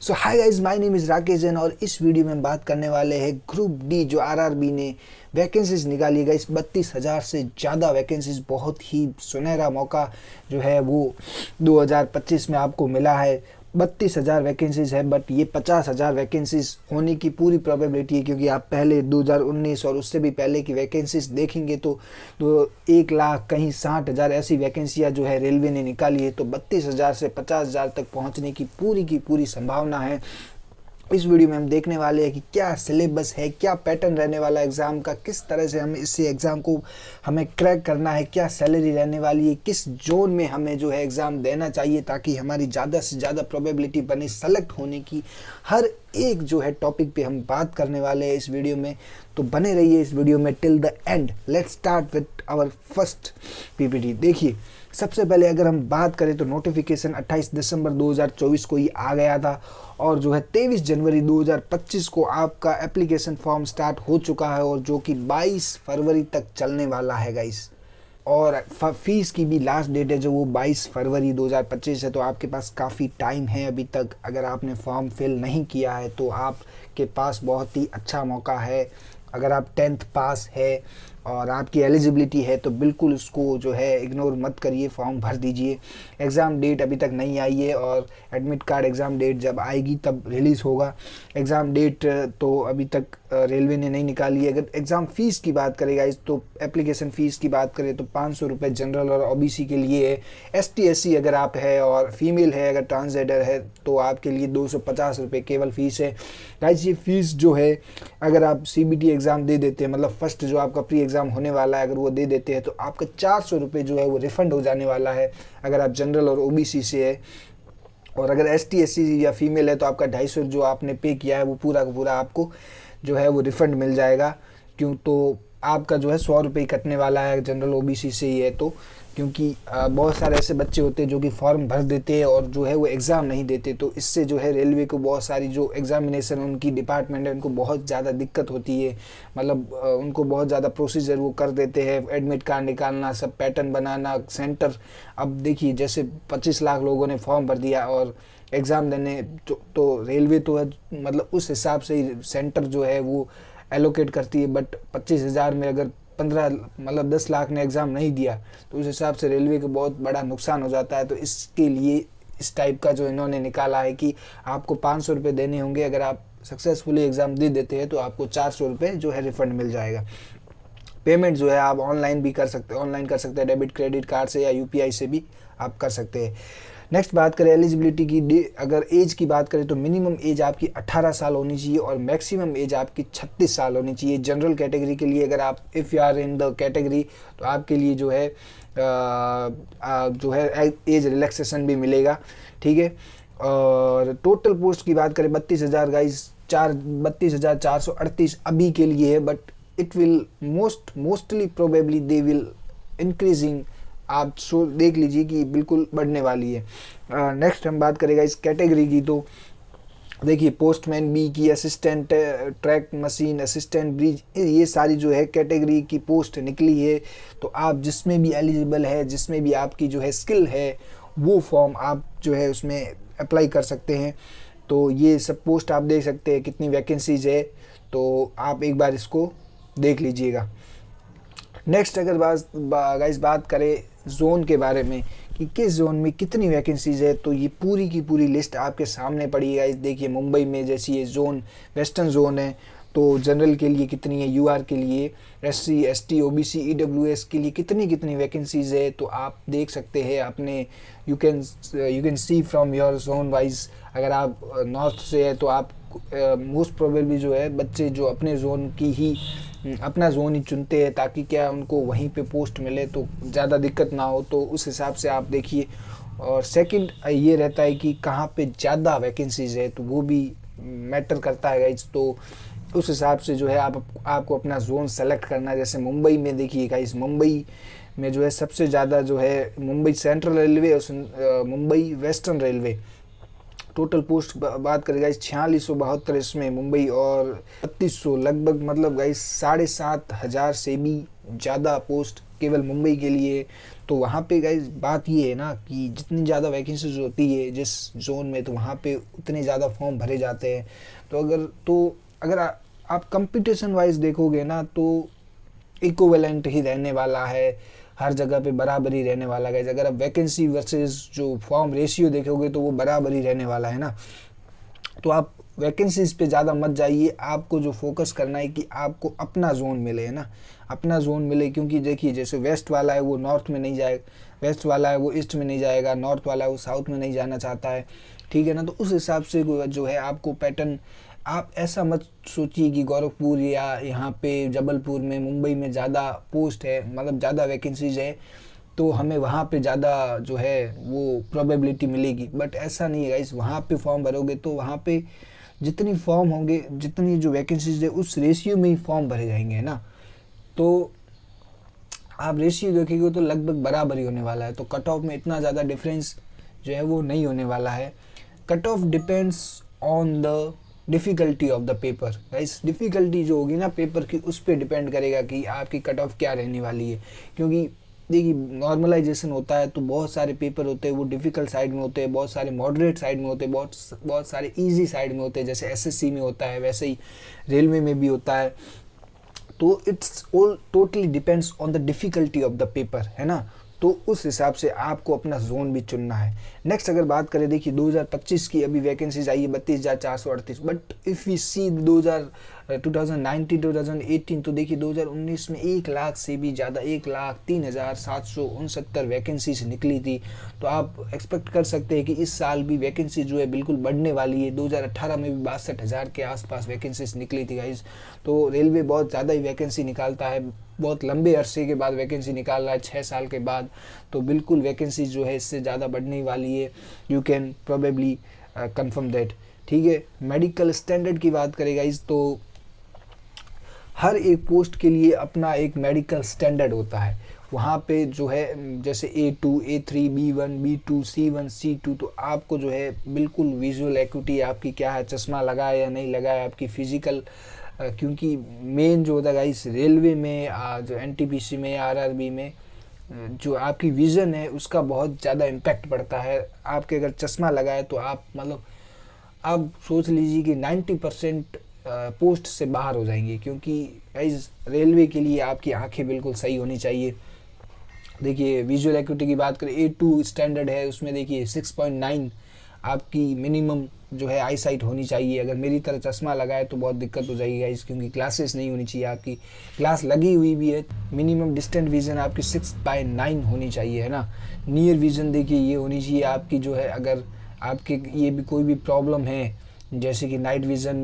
So hi guys, my name is Rakesh Jain और इस video में हम बात करने वाले हैं ग्रुप डी जो आरआरबी ने वैकेंसीज निकाली है गाइस। 32,000 से ज़्यादा वैकेंसीज, बहुत ही सुनहरा मौका जो है वो 2025 में आपको मिला है। 32,000 वैकेंसीज है, बट ये 50,000 वैकेंसीज होने की पूरी प्रोबेबिलिटी है, क्योंकि आप पहले 2019 और उससे भी पहले की वैकेंसीज देखेंगे तो 1 लाख कहीं 60,000 ऐसी वैकेंसियाँ जो है रेलवे ने निकाली है। तो 32,000 से 50,000 तक पहुंचने की पूरी संभावना है। इस वीडियो में हम देखने वाले हैं कि क्या सिलेबस है, क्या पैटर्न रहने वाला एग्ज़ाम का, किस तरह से हम इस एग्ज़ाम को हमें क्रैक करना है, क्या सैलरी रहने वाली है, किस जोन में हमें जो है एग्ज़ाम देना चाहिए ताकि हमारी ज़्यादा से ज़्यादा प्रोबेबिलिटी बने सेलेक्ट होने की। हर एक जो है टॉपिक पे हम बात करने वाले हैं इस वीडियो में, तो बने रहिए इस वीडियो में till the end. Let's start with our first PPT. देखिए, सबसे पहले अगर हम बात करें तो नोटिफिकेशन 28 दिसंबर 2024 को ही आ गया था और जो है 23 जनवरी 2025 को आपका एप्लीकेशन फॉर्म स्टार्ट हो चुका है और जो कि 22 फरवरी तक चलने वाला है गाइस। और फीस की भी लास्ट डेट है जो वो 22 फरवरी 2025 है, तो आपके पास काफ़ी टाइम है अभी तक। अगर आपने फॉर्म फिल नहीं किया है तो आपके पास बहुत ही अच्छा मौका है। अगर आप 10th पास है और आपकी एलिजिबिलिटी है तो बिल्कुल उसको जो है इग्नोर मत करिए, फॉर्म भर दीजिए। एग्ज़ाम डेट अभी तक नहीं आई है और एडमिट कार्ड एग्ज़ाम डेट जब आएगी तब रिलीज़ होगा। एग्ज़ाम डेट तो अभी तक रेलवे ने नहीं निकाली है। अगर एग्ज़ाम फ़ीस की बात करेगा इस तो एप्लीकेशन फ़ीस की बात करें तो 500 रुपये जनरल और ओबीसी के लिए है। ST SC अगर आप है और फीमेल है, अगर ट्रांसजेंडर है तो आपके लिए 250 रुपये केवल फ़ीस है। गाइस, ये फ़ीस जो है अगर आप CBT एग्ज़ाम दे देते हैं, मतलब फर्स्ट जो आपका प्री एग्ज़ाम होने वाला है, अगर वो दे देते हैं तो आपका 400 रुपये जो है वो रिफ़ंड हो जाने वाला है अगर आप जनरल और OBC से है। और अगर ST SC या फीमेल है तो आपका 250 जो आपने पे किया है वो पूरा का पूरा आपको जो है वो रिफ़ंड मिल जाएगा। क्यों तो आपका जो है 100 रुपये कटने वाला है जनरल OBC से ही है, तो क्योंकि बहुत सारे ऐसे बच्चे होते हैं जो कि फॉर्म भर देते हैं और जो है वो एग्ज़ाम नहीं देते, तो इससे जो है रेलवे को बहुत सारी जो एग्ज़ामिनेशन उनकी डिपार्टमेंट है उनको बहुत ज़्यादा दिक्कत होती है। मतलब उनको बहुत ज़्यादा प्रोसीजर वो कर देते हैं, एडमिट कार्ड निकालना, सब पैटर्न बनाना, सेंटर। अब देखिए, जैसे 25 लाख लोगों ने फॉर्म भर दिया और एग्ज़ाम देने तो रेलवे तो है, मतलब उस हिसाब से ही सेंटर जो है वो एलोकेट करती है। बट 25,000 में अगर 15 मतलब 10 लाख ने एग्ज़ाम नहीं दिया तो उस हिसाब से रेलवे को बहुत बड़ा नुकसान हो जाता है। तो इसके लिए इस टाइप का जो इन्होंने निकाला है कि आपको 500 रुपये देने होंगे। अगर आप सक्सेसफुली एग्ज़ाम दे देते हैं तो आपको 400 रुपये जो है रिफ़ंड मिल जाएगा। पेमेंट जो है आप ऑनलाइन भी कर सकते हैं, ऑनलाइन कर सकते हैं, डेबिट क्रेडिट कार्ड से या UPI से भी आप कर सकते हैं। नेक्स्ट बात करें एलिजिबिलिटी की, अगर एज की बात करें तो मिनिमम एज आपकी 18 साल होनी चाहिए और मैक्सिमम एज आपकी 36 साल होनी चाहिए। जनरल कैटेगरी के लिए अगर आप if you are in the category तो आपके लिए जो है एज रिलैक्सेशन भी मिलेगा, ठीक है। और टोटल पोस्ट की बात करें 32,000 गाइस, 32,438 अभी के लिए है, but it will mostly probably they will increasing. आप देख लीजिए कि बिल्कुल बढ़ने वाली है। नेक्स्ट हम बात करेगा इस कैटेगरी की, तो देखिए पोस्टमैन बी की, assistant track machine, assistant bridge, ये सारी जो है कैटेगरी की पोस्ट निकली है। तो आप जिसमें भी एलिजिबल है, जिसमें भी आपकी जो है स्किल है, वो फॉर्म आप जो है उसमें अप्लाई कर सकते हैं। तो ये सब पोस्ट आप देख सकते हैं कितनी वैकेंसीज है, तो आप एक बार इसको देख लीजिएगा। नेक्स्ट अगर गाइस बात करें जोन के बारे में कि किस जोन में कितनी वैकेंसीज है, तो ये पूरी की पूरी लिस्ट आपके सामने पड़ी है गाइस। देखिए, मुंबई में जैसी ये जोन वेस्टर्न जोन है तो जनरल के लिए कितनी है, UR के लिए, SC ST OBC EWS के लिए कितनी वैकेंसीज है, तो आप देख सकते हैं अपने you can see from your zone wise. अगर आप नॉर्थ से है तो आप मोस्ट प्रोबेबली जो है बच्चे जो अपने जोन की ही अपना जोन ही चुनते हैं ताकि क्या उनको वहीं पे पोस्ट मिले तो ज़्यादा दिक्कत ना हो, तो उस हिसाब से आप देखिए। और सेकंड ये रहता है कि कहाँ पे ज़्यादा वैकेंसीज है, तो वो भी मैटर करता है गाइस। तो उस हिसाब से जो है आपको अपना जोन सेलेक्ट करना है। जैसे मुंबई में देखिए गाइस, मुंबई में जो है सबसे ज़्यादा जो है मुंबई सेंट्रल रेलवे और Mumbai western railway. Total post बात करें गाइस 4672 इसमें मुंबई और 3200 लगभग, मतलब गाइस 7,500 से भी ज़्यादा पोस्ट केवल मुंबई के लिए। तो वहाँ पे गाइस बात ये है ना कि जितनी ज़्यादा वैकेंसीज होती है जिस जोन में, तो वहाँ पे उतने ज़्यादा फॉर्म भरे जाते हैं। तो अगर आप कंपटीशन वाइज देखोगे ना तो इक्विवेलेंट ही रहने वाला है, हर जगह पे बराबर ही रहने वाला है। अगर आप वैकेंसी वर्सेस जो फॉर्म रेशियो देखोगे तो वो बराबर ही रहने वाला है ना। तो आप वैकेंसीज पे ज़्यादा मत जाइए, आपको जो फोकस करना है कि आपको अपना जोन मिले, है ना, अपना जोन मिले। क्योंकि देखिए जैसे वेस्ट वाला है वो नॉर्थ में नहीं जाएगा, वेस्ट वाला है वो ईस्ट में नहीं जाएगा, नॉर्थ वाला है वो साउथ में नहीं जाना चाहता है, ठीक है ना। तो उस हिसाब से जो है आपको पैटर्न, आप ऐसा मत सोचिए कि गोरखपुर या यहाँ पे जबलपुर में, मुंबई में ज़्यादा पोस्ट है, मतलब ज़्यादा वैकेंसीज है तो हमें वहाँ पे ज़्यादा जो है वो प्रोबेबिलिटी मिलेगी। बट ऐसा नहीं है गाइस, वहाँ पे फॉर्म भरोगे तो वहाँ पे जितनी फॉर्म होंगे, जितनी जो वैकेंसीज है उस रेशियो में ही फॉर्म भरे जाएंगे, है ना। तो आप रेशियो देखेंगे तो लगभग बराबर ही होने वाला है। तो कट ऑफ में इतना ज़्यादा डिफरेंस जो है वो नहीं होने वाला है। Cut off depends on the difficulty of the paper guys. Difficulty जो होगी ना पेपर की, उस पर डिपेंड करेगा कि आपकी कट ऑफ क्या रहने वाली है। क्योंकि देखिए नॉर्मलाइजेशन होता है तो बहुत सारे पेपर होते हैं वो डिफ़िकल्ट साइड में होते हैं, बहुत सारे मॉडरेट साइड में होते हैं, बहुत सारे इजी साइड में होते हैं। जैसे एसएससी में होता है वैसे ही रेलवे में भी होता है। तो it's all totally depends on the difficulty of the paper, है ना। तो उस हिसाब से आपको अपना जोन भी चुनना है। नेक्स्ट अगर बात करें, देखिए 2025 की अभी वैकेंसीज आई है 32,438। बट इफ़ वी सी 2019 तो देखिए 2019 में 1 लाख से भी ज़्यादा, 1,03,769 वैकेंसीज निकली थी। तो आप एक्सपेक्ट कर सकते हैं कि इस साल भी वैकेंसी जो है बिल्कुल बढ़ने वाली है। 2018 में भी 62,000 के आसपास वैकेंसीज निकली थी गाइज। तो रेलवे बहुत ज़्यादा ही वैकेंसी निकालता है, बहुत लंबे अरसे के बाद वैकेंसी निकाल रहा है, 6 साल के बाद। तो बिल्कुल वैकेंसी जो है इससे ज़्यादा बढ़ने वाली है, you can probably confirm that, ठीक है। मेडिकल स्टैंडर्ड की बात करें गाइस तो हर एक पोस्ट के लिए अपना एक मेडिकल स्टैंडर्ड होता है। वहाँ पे जो है जैसे A2, A3, B1, B2, C1, C2, तो आपको जो है बिल्कुल विजुअल एक्यूटी आपकी क्या है, चश्मा लगाए या नहीं लगाए, आपकी फिजिकल, क्योंकि मेन जो होता है गाइस रेलवे में, जो एनटीपीसी में, आरआरबी में जो आपकी विज़न है उसका बहुत ज़्यादा इम्पैक्ट पड़ता है। आपके अगर चश्मा लगाए तो आप मतलब आप सोच लीजिए कि 90% पोस्ट से बाहर हो जाएंगे। क्योंकि गाइस रेलवे के लिए आपकी आंखें बिल्कुल सही होनी चाहिए। देखिए विजुअल एक्यूटी की बात करें, A2 स्टैंडर्ड है, उसमें देखिए 6.9 आपकी मिनिमम जो है आई साइट होनी चाहिए। अगर मेरी तरह चश्मा लगाए तो बहुत दिक्कत हो जाएगी गाइस, क्योंकि ग्लासेस नहीं होनी चाहिए, आपकी ग्लास लगी हुई भी है। मिनिमम डिस्टेंट विजन आपकी 6/9 होनी चाहिए, है ना। नियर विजन देखिए ये होनी चाहिए आपकी जो है, अगर आपके ये भी कोई भी प्रॉब्लम है जैसे कि night vision,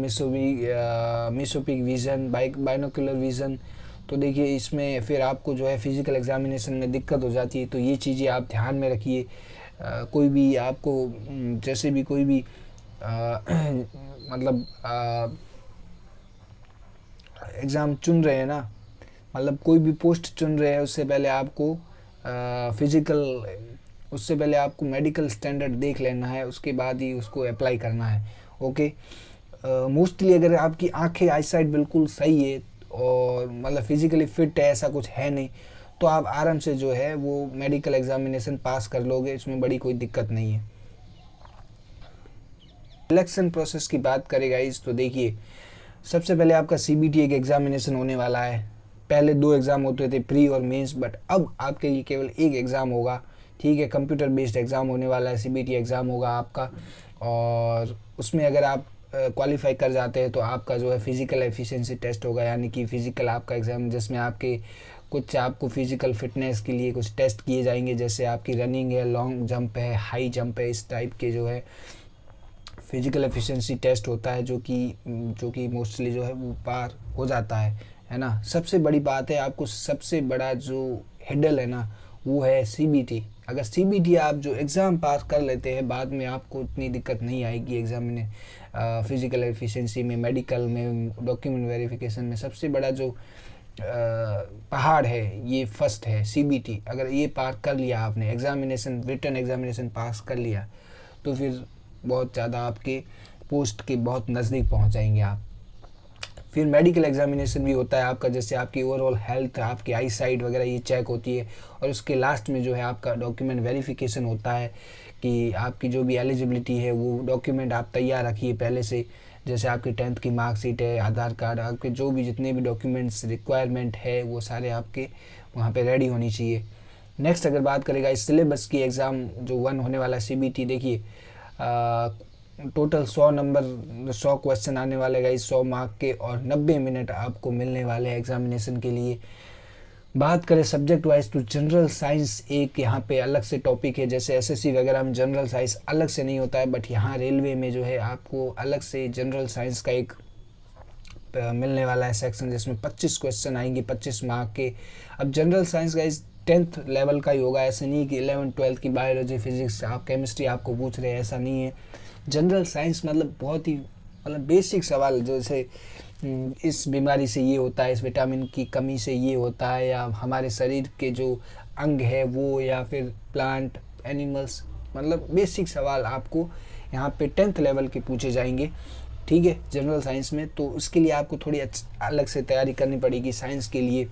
mesopic vision, binocular vision, तो देखिए इसमें फिर आपको जो है फिज़िकल एग्जामिनेशन में दिक्कत हो जाती है। तो ये चीज़ें आप ध्यान में रखिए। कोई भी आपको जैसे भी कोई भी मतलब एग्ज़ाम चुन रहे हैं ना, मतलब कोई भी पोस्ट चुन रहे हैं, उससे पहले आपको उससे पहले आपको मेडिकल स्टैंडर्ड देख लेना है, उसके बाद ही उसको अप्लाई करना है। ओके, मोस्टली अगर आपकी आंखें आईसाइट बिल्कुल सही है और मतलब फिजिकली फिट है, ऐसा कुछ है नहीं, तो आप आराम से जो है वो मेडिकल एग्जामिनेशन पास कर लोगे, इसमें बड़ी कोई दिक्कत नहीं है। सिलेक्शन प्रोसेस की बात करें गाइस तो देखिए सबसे पहले आपका सीबीटी एक एग्जामिनेशन होने वाला है। पहले 2 एग्ज़ाम होते थे, प्री और मेंस, बट अब आपके लिए केवल एक एग्ज़ाम होगा, ठीक है। कंप्यूटर बेस्ड एग्ज़ाम होने वाला है, सीबीटी एग्ज़ाम होगा आपका। और उसमें अगर आप क्वालिफाई कर जाते हैं तो आपका जो है फिज़िकल एफिशिएंसी टेस्ट होगा, यानी कि फ़िज़िकल आपका एग्ज़ाम, जिसमें आपको फ़िज़िकल फ़िटनेस के लिए कुछ टेस्ट किए जाएंगे, जैसे आपकी रनिंग है, लॉन्ग जंप है, हाई जंप है, इस टाइप के जो है फिज़िकल एफिशिएंसी टेस्ट होता है, जो कि मोस्टली जो है वो पार हो जाता है ना। सबसे बड़ी बात है, आपको सबसे बड़ा जो हिडल है ना वो है सीबीटी। अगर सीबीटी आप जो एग्ज़ाम पास कर लेते हैं, बाद में आपको इतनी दिक्कत नहीं आएगी एग्ज़ाम में, फ़िज़िकल एफिशिएंसी में, मेडिकल में, डॉक्यूमेंट वेरिफिकेशन में। सबसे बड़ा जो पहाड़ है ये फर्स्ट है सीबीटी। अगर ये पार कर लिया आपने, एग्ज़ामिनेशन, रिटन एग्ज़ामिनेशन पास कर लिया, तो फिर बहुत ज़्यादा आपके पोस्ट के बहुत नज़दीक पहुंच जाएंगे आप। फिर मेडिकल एग्जामिनेशन भी होता है आपका, जैसे आपकी ओवरऑल हेल्थ, आपकी आई साइट वगैरह ये चेक होती है। और उसके लास्ट में जो है आपका डॉक्यूमेंट वेरिफिकेशन होता है कि आपकी जो भी एलिजिबिलिटी है वो डॉक्यूमेंट आप तैयार रखिए पहले से, जैसे आपकी 10th की मार्कशीट है, आधार कार्ड, आपके जो भी जितने भी डॉक्यूमेंट्स रिक्वायरमेंट है वो सारे आपके वहाँ पे रेडी होनी चाहिए। नेक्स्ट अगर बात करेगा इस सिलेबस की, एग्ज़ाम जो 1 होने वाला CBT, देखिए टोटल 100 नंबर 100 क्वेश्चन आने वाले गाइस, 100 मार्क के, और 90 मिनट आपको मिलने वाले हैं एग्जामिनेशन के लिए। बात करें सब्जेक्ट वाइज तो जनरल साइंस एक यहाँ पे अलग से टॉपिक है, जैसे SSC वगैरह में जनरल साइंस अलग से नहीं होता है, बट यहाँ रेलवे में जो है आपको अलग से जनरल साइंस का एक मिलने वाला है सेक्शन, जिसमें 25 क्वेश्चन आएंगे 25 मार्क के। अब जनरल साइंस का इस 10th लेवल का ही होगा, ऐसे नहीं कि 11th 12th की बायोलॉजी फिजिक्स आप केमिस्ट्री आपको पूछ रहे हैं, ऐसा नहीं है। जनरल साइंस मतलब बहुत ही मतलब बेसिक सवाल, जैसे इस बीमारी से ये होता है, इस विटामिन की कमी से ये होता है, या हमारे शरीर के जो अंग है वो, या फिर प्लांट एनिमल्स, मतलब बेसिक सवाल आपको यहाँ पे 10th लेवल के पूछे जाएंगे, ठीक है, जनरल साइंस में। तो उसके लिए आपको थोड़ी अलग से तैयारी करनी पड़ेगी साइंस के लिए,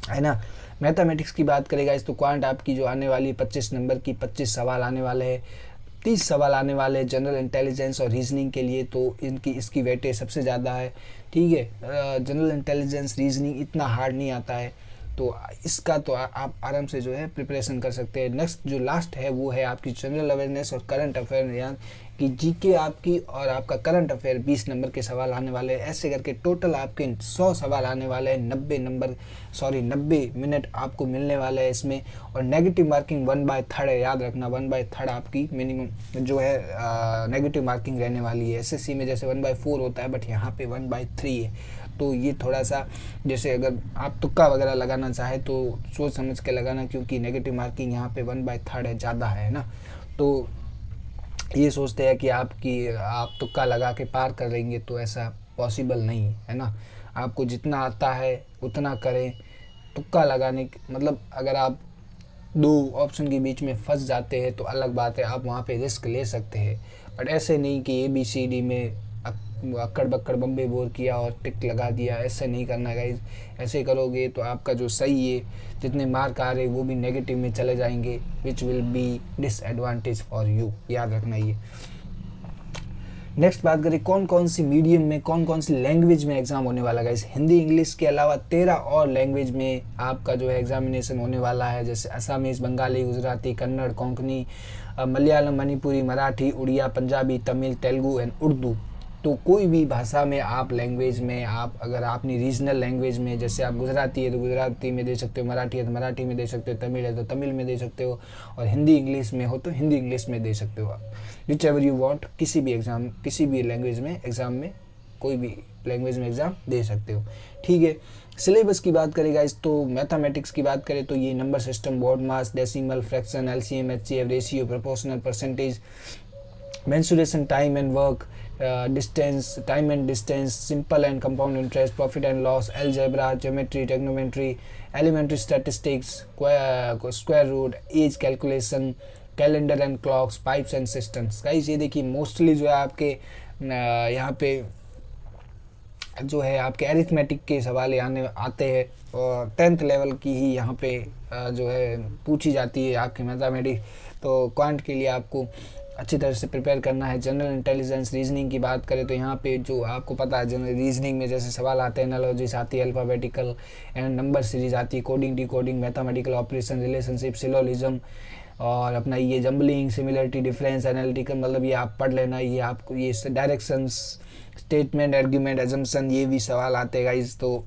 है ना। मैथमेटिक्स की बात करेगा इस तो क्वांट आपकी जो आने वाली 25 नंबर की 25 सवाल आने वाले हैं, 30 सवाल आने वाले हैं जनरल इंटेलिजेंस और रीजनिंग के लिए, तो इसकी वेटेज सबसे ज़्यादा है, ठीक है। जनरल इंटेलिजेंस रीजनिंग इतना हार्ड नहीं आता है, तो इसका तो आप आराम से जो है प्रिपरेशन कर सकते हैं। नेक्स्ट जो लास्ट है वो है आपकी जनरल अवेयरनेस और करंट अफेयर, यानी कि जीके आपकी और आपका करंट अफेयर 20 नंबर के सवाल आने वाले हैं। ऐसे करके टोटल आपके 100 सवाल आने वाले हैं, 90 मिनट आपको मिलने वाले हैं इसमें। और नेगेटिव मार्किंग 1/3 है, याद रखना 1/3 आपकी मिनिमम जो है नेगेटिव मार्किंग रहने वाली है। SSC में जैसे 1/4 होता है, बट यहाँ पे 1/3 है। तो ये थोड़ा सा, जैसे अगर आप तुक्का वगैरह लगाना चाहे तो सोच समझ के लगाना, क्योंकि नेगेटिव मार्किंग यहाँ पे 1/3 है, ज़्यादा है ना। तो ये सोचते हैं कि आप तुक्का लगा के पार कर लेंगे, तो ऐसा पॉसिबल नहीं है ना। आपको जितना आता है उतना करें। तुक्का लगाने मतलब अगर आप 2 ऑप्शन के बीच में फंस जाते हैं तो अलग बात है, आप वहाँ पे रिस्क ले सकते हैं, बट ऐसे नहीं कि ABCD में अक्कड़ बक्कड़ बम्बे बोर किया और टिक लगा दिया, ऐसे नहीं करना गाइज। ऐसे करोगे तो आपका जो सही है, जितने मार्क आ रहे वो भी नेगेटिव में चले जाएंगे, which will be disadvantage for you, याद रखना ये। नेक्स्ट बात करें कौन कौन सी मीडियम में, कौन कौन सी लैंग्वेज में एग्जाम होने वाला गाइज। हिंदी इंग्लिश के अलावा 13 और लैंग्वेज में आपका जो है एग्जामिनेशन होने वाला है, जैसे असमीज, बंगाली, गुजराती, कन्नड़, कोंकणी, मलयालम, मणिपुरी, मराठी, उड़िया, पंजाबी, तमिल, तेलुगु एंड उर्दू। तो कोई भी भाषा में आप लैंग्वेज में आप अगर अपनी रीजनल लैंग्वेज में, जैसे आप गुजराती है तो गुजराती में दे सकते हो, मराठी है तो मराठी में दे सकते हो, तमिल है तो तमिल में दे सकते हो, और हिंदी इंग्लिश में हो तो हिंदी इंग्लिश में दे सकते हो आप, विच एवर यू वांट। किसी भी लैंग्वेज में एग्ज़ाम में, कोई भी लैंग्वेज में एग्ज़ाम दे सकते हो, ठीक है। सिलेबस की बात करेगा इस तो मैथमेटिक्स की बात करें तो ये number system, board mass, decimal, fraction, LCM, HCF, ratio, proportional, percentage, mensuration, time and work, distance, time and distance, simple and compound interest, profit and loss, algebra, geometry, trigonometry, elementary statistics, square root, age calculation, calendar and clocks, pipes and systems. Guys ये देखिए mostly जो है आपके यहाँ पे जो है आपके एरिथमेटिक के सवाल आते हैं, और 10th लेवल की ही यहाँ पे जो है पूछी जाती है आपकी मैथमेटिक्स। तो क्वांट के लिए आपको अच्छी तरह से प्रिपेयर करना है। जनरल इंटेलिजेंस रीजनिंग की बात करें तो यहाँ पे जो आपको पता है जनरल रीजनिंग में जैसे सवाल आते हैं, एनालॉजीज आती है, अल्फ़ाबेटिकल एंड नंबर सीरीज आती है, coding, decoding, mathematical operation, relationship, syllogism, और अपना ये जम्बलिंग, सिमिलरिटी, डिफरेंस, एनालिटिकल, मतलब ये आप पढ़ लेना। ये आपको ये डायरेक्शंस, स्टेटमेंट, आर्ग्यूमेंट, अजम्पशन, ये भी सवाल आते हैं गाइस, तो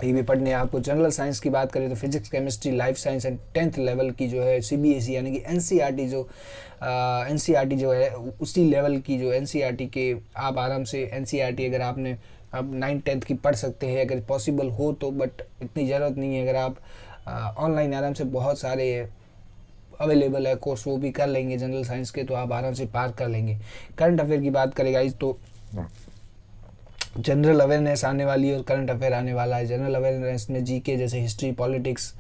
ये भी पढ़ने हैं आपको। जनरल साइंस की बात करें तो physics, chemistry, life science and 10th level की जो है CBSE यानी कि NCERT जो है उसी लेवल की जो NCERT के आप आराम से NCERT अगर आपने अब 9th 10th की पढ़ सकते हैं अगर पॉसिबल हो तो, बट इतनी ज़रूरत नहीं है। अगर आप ऑनलाइन आराम से बहुत सारे अवेलेबल है कोर्स, वो भी कर लेंगे जनरल साइंस के, तो आप आराम से पार कर लेंगे। करंट अफेयर की बात करेगा इस तो जनरल अवेयरनेस आने वाली है और करंट अफेयर आने वाला है। जनरल अवेयरनेस में जीके जैसे history, politics,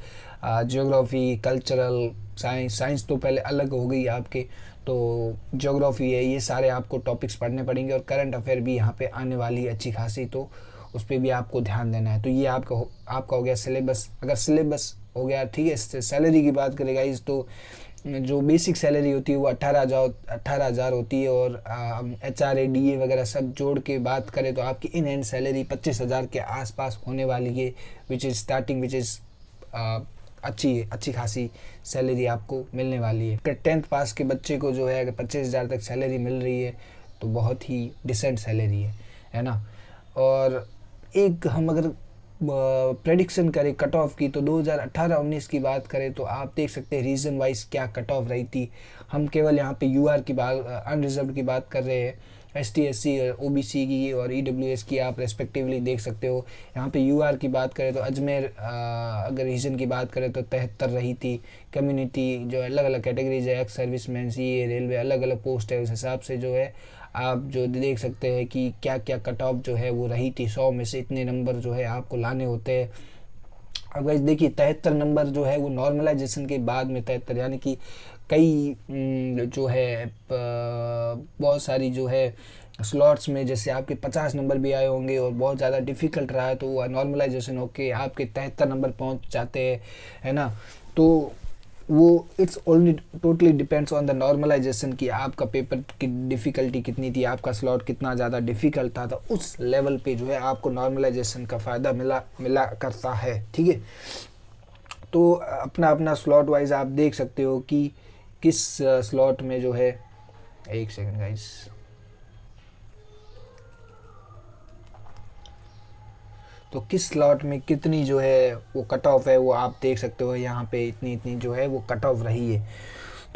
geography, cultural, science तो पहले अलग हो गई आपके, तो ज्योग्राफी है, ये सारे आपको टॉपिक्स पढ़ने पड़ेंगे और करंट अफेयर भी यहाँ पे आने वाली है अच्छी खासी, तो उस पर भी आपको ध्यान देना है। तो ये आपका हो गया सिलेबस। अगर सिलेबस हो गया ठीक है। सैलरी की बात करें गाइस तो जो बेसिक सैलरी होती है वो 18,000 होती है, और HRA DA वगैरह सब जोड़ के बात करें तो आपकी इन हैंड सैलरी 25,000 के आसपास होने वाली है, which is starting, which is अच्छी खासी सैलरी आपको मिलने वाली है। अगर 10th पास के बच्चे को जो है अगर 25,000 तक सैलरी मिल रही है तो बहुत ही डिसेंट सैलरी है ना। और एक हम अगर प्रेडिक्शन करें कट ऑफ की तो 2018-19 की बात करें तो आप देख सकते हैं रीजन वाइज क्या कट ऑफ रही थी। हम केवल यहाँ पे UR की बात, अनरिजर्व्ड की बात कर रहे हैं, ST SC OBC की और EWS की आप रेस्पेक्टिवली देख सकते हो। यहाँ पे UR की बात करें तो अजमेर अगर रीजन की बात करें तो 73 रही थी। कम्युनिटी जो अलग अलग कैटेगरीज है, एक्स सर्विसमैन, CA, रेलवे, अलग अलग पोस्ट है, उस हिसाब से जो है आप जो देख सकते हैं कि क्या क्या कट ऑफ जो है वो रही थी। 100 में से इतने नंबर जो है आपको लाने होते हैं। अब गाइस देखिए 73 नंबर जो है वो नॉर्मलाइजेशन के बाद में 73, यानी कि कई जो है बहुत सारी जो है स्लॉट्स में जैसे आपके 50 नंबर भी आए होंगे और बहुत ज़्यादा डिफ़िकल्ट रहा है तो वो नॉर्मलाइजेशन होके आपके 73 नंबर पहुंच जाते हैं, है ना। तो वो it's only totally depends on the normalization कि आपका पेपर की डिफ़िकल्टी कितनी थी, आपका स्लॉट कितना ज़्यादा डिफ़िकल्ट था, तो उस लेवल पे जो है आपको नॉर्मलाइजेशन का फ़ायदा मिला करता है, ठीक है। तो अपना अपना स्लॉट वाइज आप देख सकते हो कि किस स्लॉट में जो है, एक सेकंड गाइस, तो किस स्लॉट में कितनी जो है वो कट ऑफ है वो आप देख सकते हो। यहाँ पे इतनी जो है वो कट ऑफ रही है।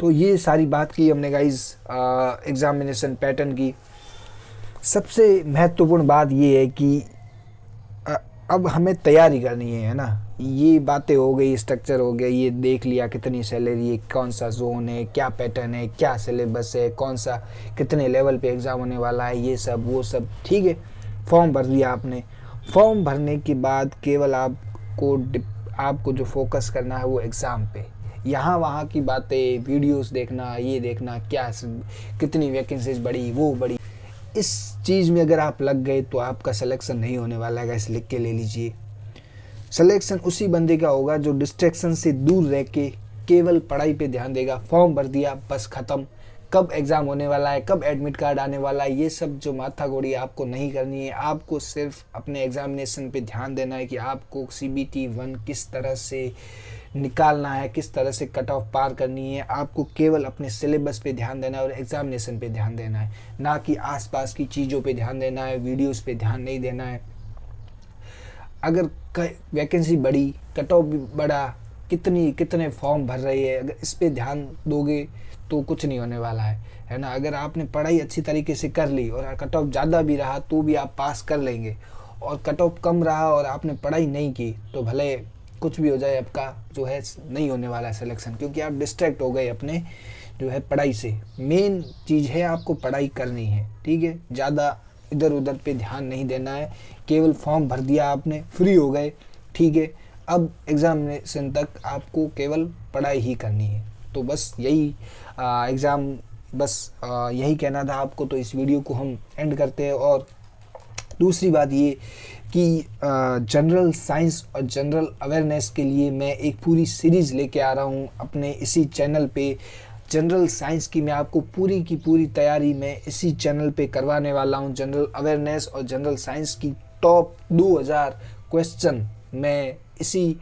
तो ये सारी बात की हमने गाइस एग्जामिनेशन पैटर्न की। सबसे महत्वपूर्ण बात ये है कि अब हमें तैयारी करनी है ना। ये बातें हो गई, स्ट्रक्चर हो गया, ये देख लिया कितनी सैलरी है, कौन सा जोन है, क्या पैटर्न है, क्या सिलेबस है, कौन सा कितने लेवल पे एग्ज़ाम होने वाला है, ये सब वो सब ठीक है। फॉर्म भर लिया आपने। फॉर्म भरने के बाद केवल आपको जो फोकस करना है वो एग्ज़ाम पे। यहाँ वहाँ की बातें, वीडियोस देखना, ये देखना क्या कितनी वैकेंसीज बढ़ी वो बढ़ी, इस चीज़ में अगर आप लग गए तो आपका सिलेक्शन नहीं होने वाला है। इसे लिख के ले लीजिए। सिलेक्शन उसी बंदे का होगा जो डिस्ट्रैक्शन से दूर रह के केवल पढ़ाई पे ध्यान देगा। फॉर्म भर दिया बस ख़त्म। कब एग्ज़ाम होने वाला है, कब एडमिट कार्ड आने वाला है, ये सब जो माथागोड़ी आपको नहीं करनी है। आपको सिर्फ अपने एग्ज़ामिनेशन पे ध्यान देना है कि आपको CBT 1 किस तरह से निकालना है, किस तरह से कट ऑफ पार करनी है। आपको केवल अपने सिलेबस पे ध्यान देना है और एग्ज़ामिनेशन पे ध्यान देना है, ना कि आसपास की चीज़ों पे ध्यान देना है, वीडियोस पे ध्यान नहीं देना है। अगर वैकेंसी बढ़ी, कट ऑफ भी बढ़ा, कितने फॉर्म भर रही है, अगर इस पे ध्यान दोगे तो कुछ नहीं होने वाला है ना। अगर आपने पढ़ाई अच्छी तरीके से कर ली और कट ऑफ ज़्यादा भी रहा तो भी आप पास कर लेंगे, और कट ऑफ कम रहा और आपने पढ़ाई नहीं की तो भले कुछ भी हो जाए, आपका जो है नहीं होने वाला है सिलेक्शन, क्योंकि आप डिस्ट्रैक्ट हो गए अपने जो है पढ़ाई से। मेन चीज़ है आपको पढ़ाई करनी है, ठीक है। ज़्यादा इधर उधर पे ध्यान नहीं देना है। केवल फॉर्म भर दिया आपने, फ्री हो गए, ठीक है। अब एग्ज़ामिनेशन तक आपको केवल पढ़ाई ही करनी है। तो बस यही यही कहना था आपको। तो इस वीडियो को हम एंड करते हैं। और दूसरी बात ये कि जनरल साइंस और जनरल अवेयरनेस के लिए मैं एक पूरी सीरीज़ लेके आ रहा हूँ अपने इसी चैनल पे। जनरल साइंस की मैं आपको पूरी की पूरी तैयारी मैं इसी चैनल पे करवाने वाला हूँ। जनरल अवेयरनेस और जनरल साइंस की टॉप 2000 क्वेश्चन मैं इसी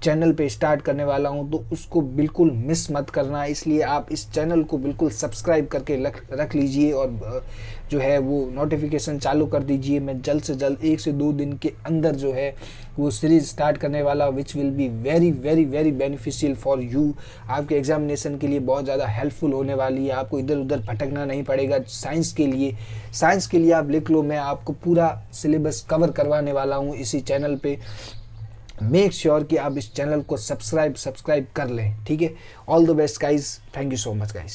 चैनल पे स्टार्ट करने वाला हूं, तो उसको बिल्कुल मिस मत करना। इसलिए आप इस चैनल को बिल्कुल सब्सक्राइब करके रख लीजिए और जो है वो नोटिफिकेशन चालू कर दीजिए। मैं जल्द से जल्द 1 से 2 दिन के अंदर जो है वो सीरीज़ स्टार्ट करने वाला, which will be very very very beneficial for you. आपके एग्जामिनेशन के लिए बहुत ज़्यादा हेल्पफुल होने वाली है। आपको इधर उधर भटकना नहीं पड़ेगा। साइंस के लिए आप लिख लो, मैं आपको पूरा सिलेबस कवर करवाने वाला हूँ इसी चैनल पे। मेक श्योर कि आप इस चैनल को सब्सक्राइब कर लें, ठीक है। All the best guys, thank you so much guys.